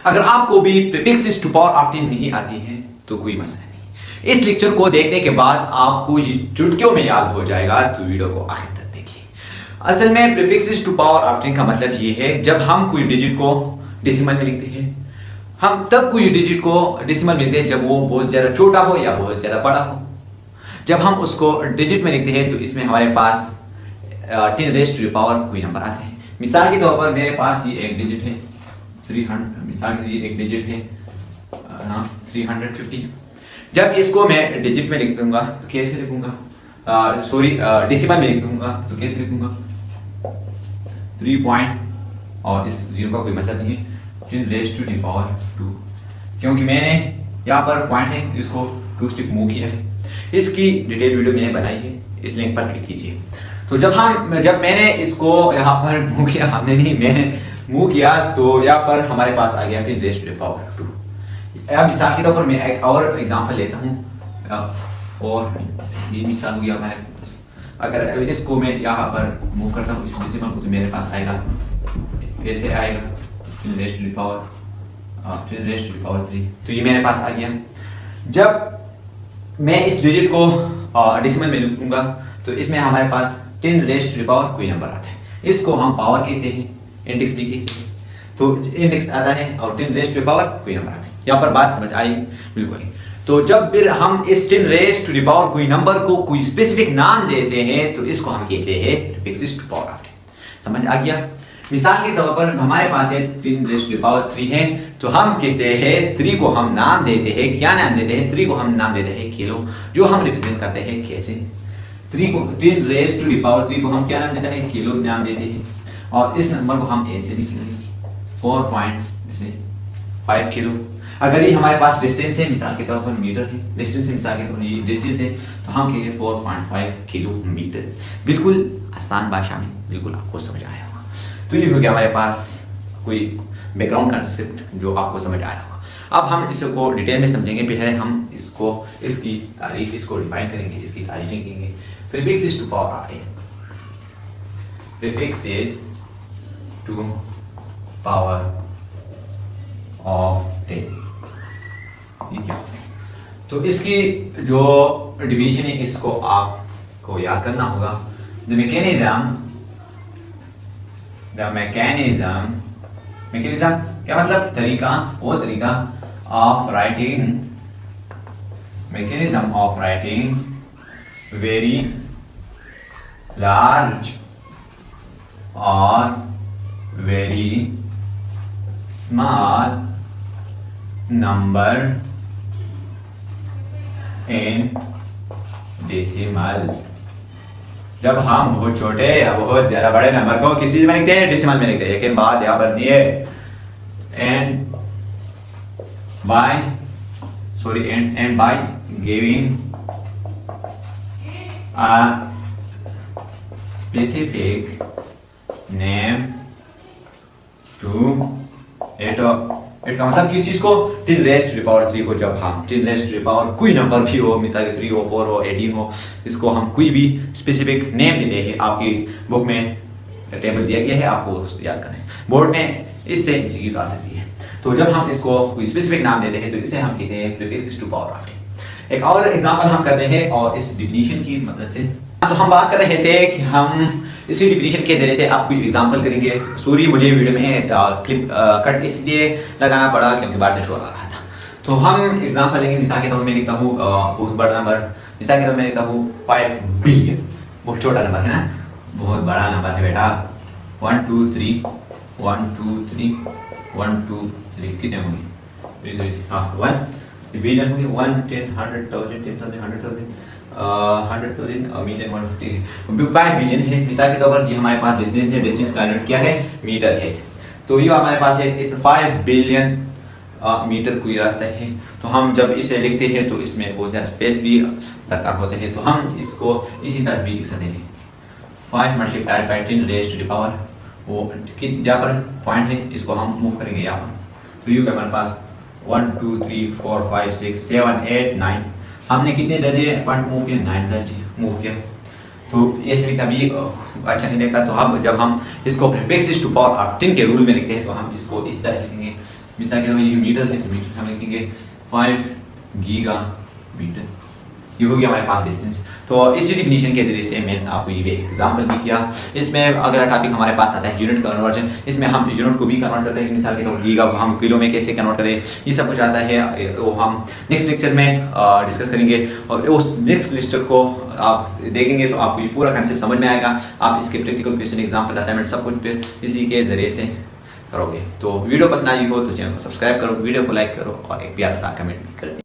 अगर आपको भी प्रीफिक्सेस टू पावर ऑफ 10 नहीं आती है तो कोई मसला नहीं। इस लेक्चर को देखने के बाद आपको ये चुटकियों में याद हो जाएगा, तो वीडियो को आखिर तक देखिए। असल में प्रीफिक्सेस टू पावर ऑफ 10 का मतलब ये है जब हम कोई डिजिट को डेसिमल में लिखते हैं, हम तब कोई डिजिट को डेसिमल में लिखते हैं जब वो बहुत ज्यादा छोटा हो या बहुत ज्यादा बड़ा हो। जब हम उसको डिजिट में लिखते हैं तो इसमें हमारे पास 10 रेज़ टू द पावर कोई नंबर आते हैं। मिसाल के तौर पर मेरे पास ये एक डिजिट है 300, मिसाल के लिए एक डिजिट है 350। जब इसको मैं डिजिट में लिख दूंगा तो कैसे लिखूंगा, सॉरी डेसिमल में लिख दूंगा तो कैसे लिखूंगा 3 पॉइंट, और इस जीरो का कोई मतलब नहीं है, 10 रेज़ टू द पावर 2, क्योंकि मैंने यहाँ पर पॉइंट है इसको 2 स्टेप मूव किया है। इसकी डिटेल वीडियो मैंने बनाई है, इस लिंक पर क्लिक कीजिए। तो जब मैंने इसको यहाँ पर मूव किया, मैंने मूव किया तो यहाँ पर हमारे पास आ गया 10 रेज़ टू द पावर 2। अब मिसाल के तौर पर मैं एक और एग्जांपल लेता हूँ, और ये मिसाल हुई हमारे पास। अगर इसको मैं यहाँ पर मूव करता हूँ इस डेसिमल को, तो मेरे पास आएगा ऐसे आएगा 10 रेज़ टू द पावर 3। तो ये मेरे पास आ गया। जब मैं इस डिजिट को डेसिमल में लिखूंगा तो इसमें हमारे पास 10 रेज़ टू द पावर कोई नंबर आता है। इसको हम पावर कहते हैं, इंडेक्स भी कहते हैं। तो इंडेक्स आता है और 10 रेज़ टू द पावर कोई नंबर आता है। यहाँ पर बात समझ आई बिल्कुल। तो जब फिर हम इस 10 रेज़ टू द पावर कोई नंबर को कोई स्पेसिफिक नाम देते हैं तो इसको हम कहते हैं प्रीफिक्सेस टू पावर ऑफ 10। समझ आ गया। मिसाल के तौर पर हमारे पास है 10 रेज़ टू द पावर 3 है, तो हम कहते हैं 3 को हम नाम देते हैं, क्या नाम देते हैं, 3 को हम नाम देते हैं किलो, जो हम रिप्रेजेंट करते हैं कैसे 3 को 10 रेज़ टू द पावर 3 को हम क्या नाम देते हैं, किलो नाम देते हैं। और इस नंबर को हम ऐसे लिखेंगे 4.5 किलो। अगर ये हमारे पास डिस्टेंस है, मिसाल के तौर पर मीटर है, डिस्टेंस है, मिसाल के तौर पर ये डिस्टेंस है, तो हम कहेंगे 4.5 किलोमीटर। बिल्कुल आसान भाषा में बिल्कुल आपको समझ आया होगा। तो ये हो गया हमारे पास कोई बैकग्राउंड कंसेप्ट जो आपको समझ आया होगा। अब हम इसको डिटेल में समझेंगे। पहले हम इसकी तारीफ इसको डिफाइन करेंगे, इसकी तारीफें करेंगे। Prefixes to power of 10, prefixes to power of 10 ये क्या होता है? तो इसकी जो डिफिनीशन है इसको आपको याद करना होगा। द मैकेनिज्म क्या मतलब तरीका, वो तरीका of writing, mechanism of writing very large और very small number in decimals. जब हम बहुत छोटे या बहुत ज्यादा बड़े नंबर को किसी में लिखते हैं, डेसिमल में लिखते हैं, लेकिन बात यहाँ पर नहीं है। And by giving a specific name to it का मतलब किस चीज को, 10 रेज़ टू द पावर 3 को जब हम 10 रेज़ टू द पावर कोई नंबर भी हो, मिसाल के 3 हो, 4 हो, 18 हो, इसको हम कोई भी स्पेसिफिक नेम देते हैं। आपकी बुक में टेबल दिया गया है, आपको याद करना है। बोर्ड में इससे एमसीक्यू आ सकती है। तो जब हम इसको कोई स्पेसिफिक नाम देते हैं तो इसे हम कहते हैं प्रीफिक्सेस टू पावर ऑफ 10। एक और एग्जांपल हम करते हैं और इस डिफिनीशन की मदद से। तो हम बात कर रहे थे कि हम इसी डिफिनीशन के जरिए से आपको एग्जांपल करेंगे। सॉरी मुझे वीडियो में क्लिप कट इसलिए लगाना पड़ा क्योंकि बाहर से शोर आ रहा था। तो हम एग्जांपल लेंगे। मिसाल के तौर पर मैं लिखता हूँ बहुत बड़ा नंबर, मिसाल के तौर पर मैं लिखता हूँ 5 बिलियन। बहुत छोटा नंबर है ना, बहुत बड़ा नंबर है बेटा। 1 2 3 1 2 3 1 2 3 कितने होंगे 3 हाँ 1 बिलियन होंगे। 1 10 100,000 10,000 100,000 100,000 मिलियन 150 5 बिलियन है। मिसाल के तौर पर ये हमारे पास डिस्टेंस है, डिस्टेंस का यूनिट क्या है, मीटर है। तो ये हमारे पास है 5 बिलियन मीटर कोई रास्ता है। तो हम जब इसे लिखते हैं तो इसमें बहुत ज़्यादा स्पेस भी दरकार होते हैं, तो हम इसको इसी तरह भी लिख सकते हैं 5 multiplied by 10 raise to the power, वो जहाँ पर पॉइंट है इसको हम मूव करेंगे यहाँ पर। तो ये हमारे पास 1 2 3 4 5 6 7 8 9, हमने कितने दर्जे पॉइंट मूव किए, 9 दर्जे मूव किया। तो ऐसे लिखना भी अच्छा नहीं लगता। तो हम जब हम इसको प्रीफिक्सेस टू पावर ऑफ 10 के रूल में लिखते हैं तो हम इसको इस तरह लिखेंगे मिसाल के तौर पर ये मीटर है, तो मीटर हम लिखेंगे 5 गीगा मीटर। ये हो गया हमारे पास डिस्टेंस। तो इसी डिफिनीशन के जरिए से मैंने आपको ये एग्जाम्पल भी किया। इसमें अगला टॉपिक हमारे पास आता है यूनिट कन्वर्जन। इसमें हम यूनिट को भी कन्वर्ट करते हैं, मिसाल के तौर पर गीगा को हम किलो में कैसे कन्वर्ट करें, ये सब कुछ आता है, वो हम नेक्स्ट लेक्चर में डिस्कस करेंगे। और उस नेक्स्ट लेक्चर को आप देखेंगे तो आपको ये पूरा कंसेप्ट समझ में आएगा। आप इसके प्रैक्टिकल क्वेश्चन, एग्जाम्पल, असाइनमेंट सब कुछ फिर इसी के जरिए से करोगे। तो वीडियो पसंद आई हो तो चैनल को सब्सक्राइब करो, वीडियो को लाइक करो और एक प्यारा सा कमेंट भी कर दो।